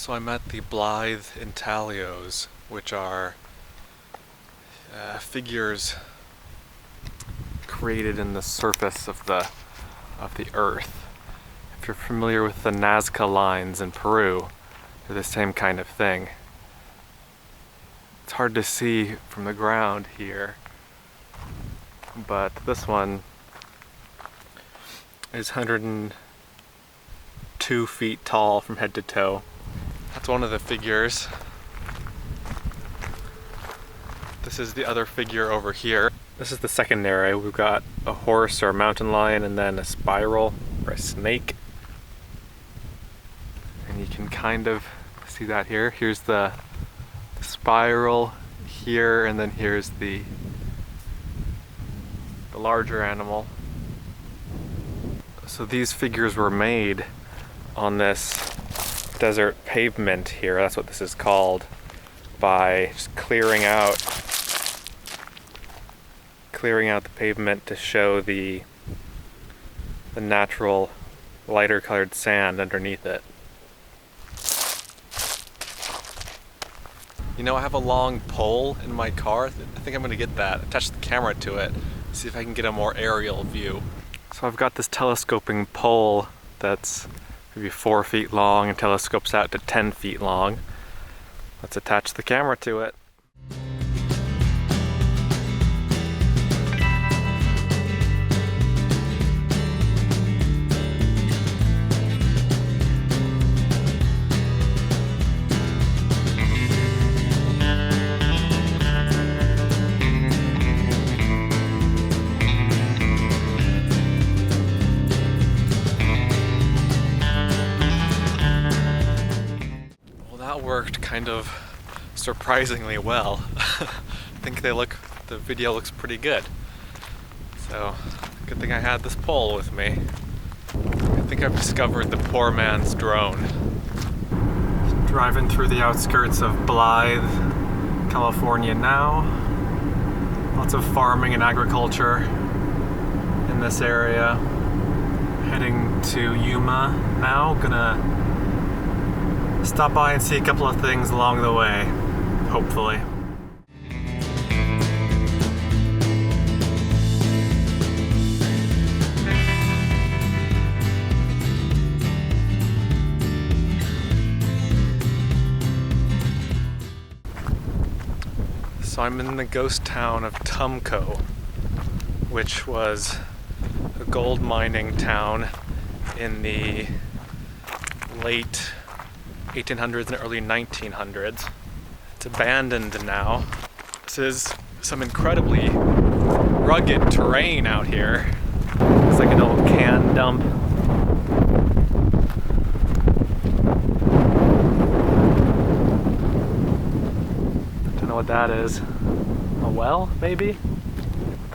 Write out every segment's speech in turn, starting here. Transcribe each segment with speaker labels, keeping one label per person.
Speaker 1: So I'm at the Blythe Intaglios, which are figures created in the surface of the earth. If you're familiar with the Nazca lines in Peru, they're the same kind of thing. It's hard to see from the ground here, but this one is 102 feet tall from head to toe. That's one of the figures. This is the other figure over here. This is the secondary. We've got a horse or a mountain lion and then a spiral or a snake. And you can kind of see that here. Here's the spiral here, and then here's the larger animal. So these figures were made on this desert pavement here, that's what this is called, by just clearing out the pavement to show the natural lighter colored sand underneath it. You know, I have a long pole in my car. I think I'm gonna get that, attach the camera to it, see if I can get a more aerial view. So I've got this telescoping pole that's maybe 4 feet long and telescopes out to 10 feet long. Let's attach the camera to it. Worked kind of surprisingly well. I think the video looks pretty good. So, good thing I had this pole with me. I think I've discovered the poor man's drone. Driving through the outskirts of Blythe, California now. Lots of farming and agriculture in this area. Heading to Yuma now. Gonna stop by and see a couple of things along the way, hopefully. So I'm in the ghost town of Tumco, which was a gold mining town in the late 1800s and early 1900s. It's abandoned now. This is some incredibly rugged terrain out here. It's like an old can dump. Don't know what that is. A well, maybe?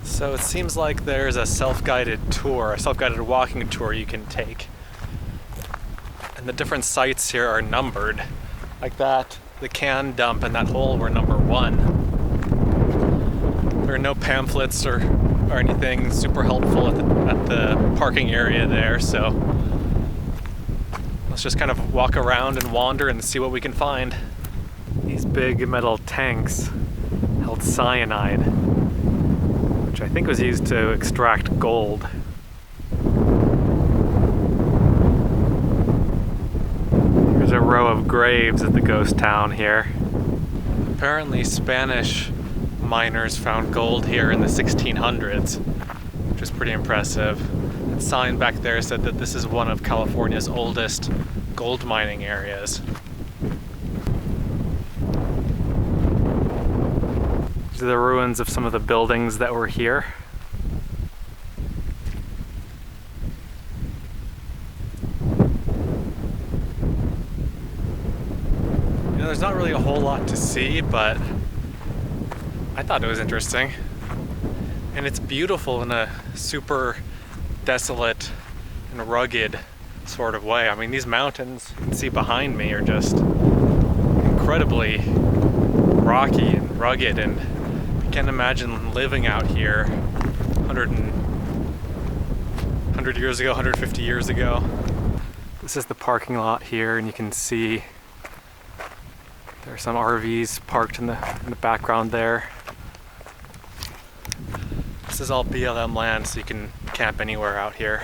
Speaker 1: So it seems like there's a self-guided tour, a self-guided walking tour you can take. And the different sites here are numbered. Like that, the can dump and that hole were number 1. There are no pamphlets or anything super helpful at the parking area there, so let's just kind of walk around and wander and see what we can find. These big metal tanks held cyanide, which I think was used to extract gold. There's a row of graves at the ghost town here. Apparently Spanish miners found gold here in the 1600s, which is pretty impressive. The sign back there said that this is one of California's oldest gold mining areas. These are the ruins of some of the buildings that were here. There's not really a whole lot to see, but I thought it was interesting. And it's beautiful in a super desolate and rugged sort of way. I mean, these mountains you can see behind me are just incredibly rocky and rugged, and I can't imagine living out here 100 years ago, 150 years ago. This is the parking lot here, and you can see There's some RVs parked in the background there. This is all BLM land, so you can camp anywhere out here.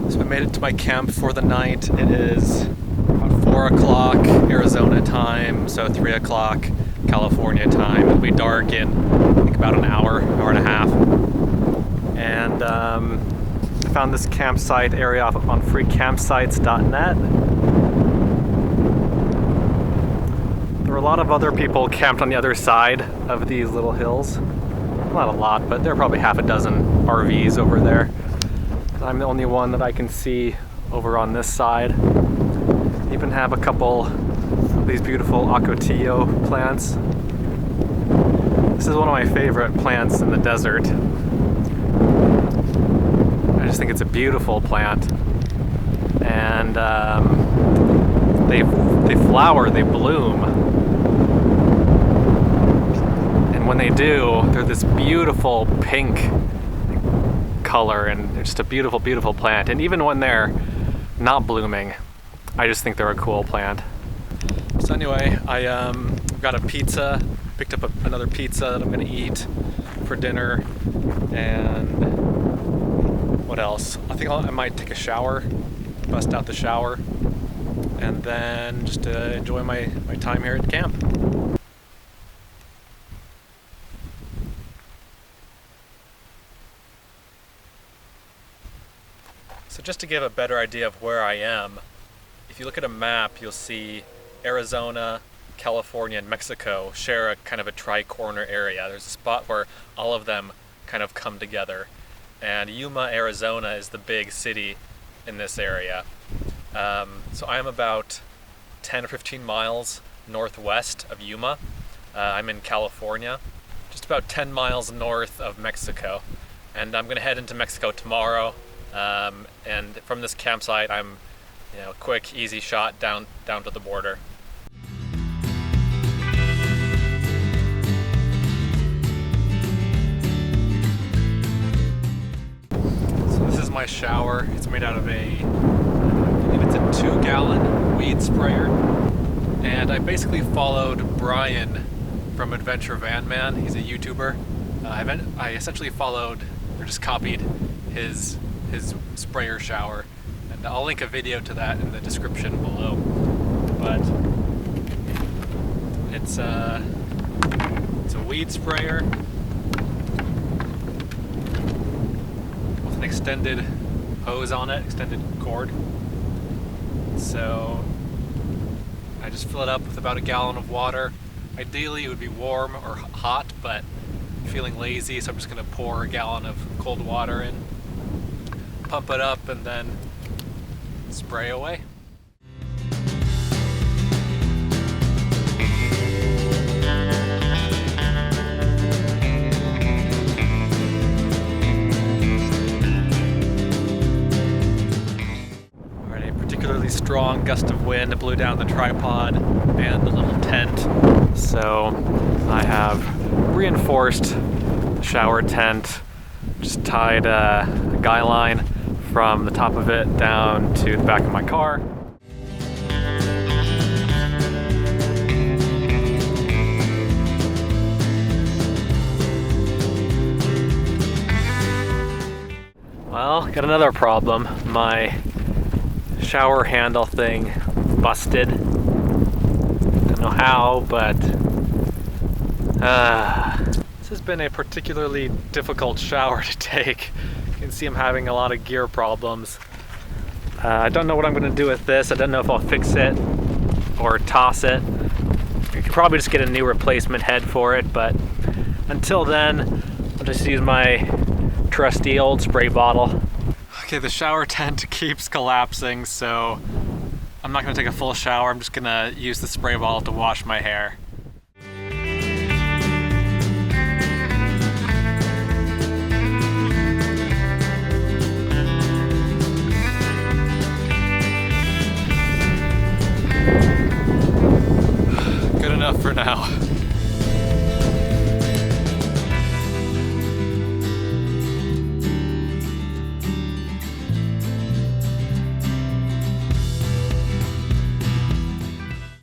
Speaker 1: So I made it to my camp for the night. It is about 4 o'clock Arizona time, so 3 o'clock California time. It'll be dark in I think about an hour and a half. And I found this campsite area on freecampsites.net. There were a lot of other people camped on the other side of these little hills. Not a lot, but there are probably half a dozen RVs over there. I'm the only one that I can see over on this side. Even have a couple of these beautiful ocotillo plants. This is one of my favorite plants in the desert. I just think it's a beautiful plant. And they flower, they bloom. And when they do, they're this beautiful pink color, and it's just a beautiful, beautiful plant. And even when they're not blooming, I just think they're a cool plant. So anyway, I got a pizza, picked up another pizza that I'm gonna eat for dinner, and what else? I think I might take a shower, bust out the shower, and then just enjoy my time here at camp. So just to give a better idea of where I am, if you look at a map, you'll see Arizona, California, and Mexico share a kind of a tri-corner area. There's a spot where all of them kind of come together. And Yuma, Arizona is the big city in this area. So I'm about 10 or 15 miles northwest of Yuma. I'm in California, just about 10 miles north of Mexico. And I'm gonna head into Mexico tomorrow. And from this campsite, I'm, quick, easy shot down to the border. So this is my shower. It's made out of I believe it's a 2-gallon weed sprayer. And I basically followed Brian from Adventure Van Man. He's a YouTuber. I essentially followed, or just copied his sprayer shower, and I'll link a video to that in the description below. But it's a weed sprayer with an extended hose on it, extended cord. So I just fill it up with about a gallon of water. Ideally it would be warm or hot, but I'm feeling lazy, so I'm just going to pour a gallon of cold water in, pump it up, and then spray away. Alright, a particularly strong gust of wind blew down the tripod and the little tent, so I have reinforced the shower tent, just tied a guy line from the top of it down to the back of my car. Well, got another problem. My shower handle thing busted. Don't know how, but this has been a particularly difficult shower to take. You can see I'm having a lot of gear problems. I don't know what I'm going to do with this. I don't know if I'll fix it or toss it. I could probably just get a new replacement head for it, but until then, I'll just use my trusty old spray bottle. Okay, the shower tent keeps collapsing, so I'm not going to take a full shower. I'm just going to use the spray bottle to wash my hair. Good enough for now.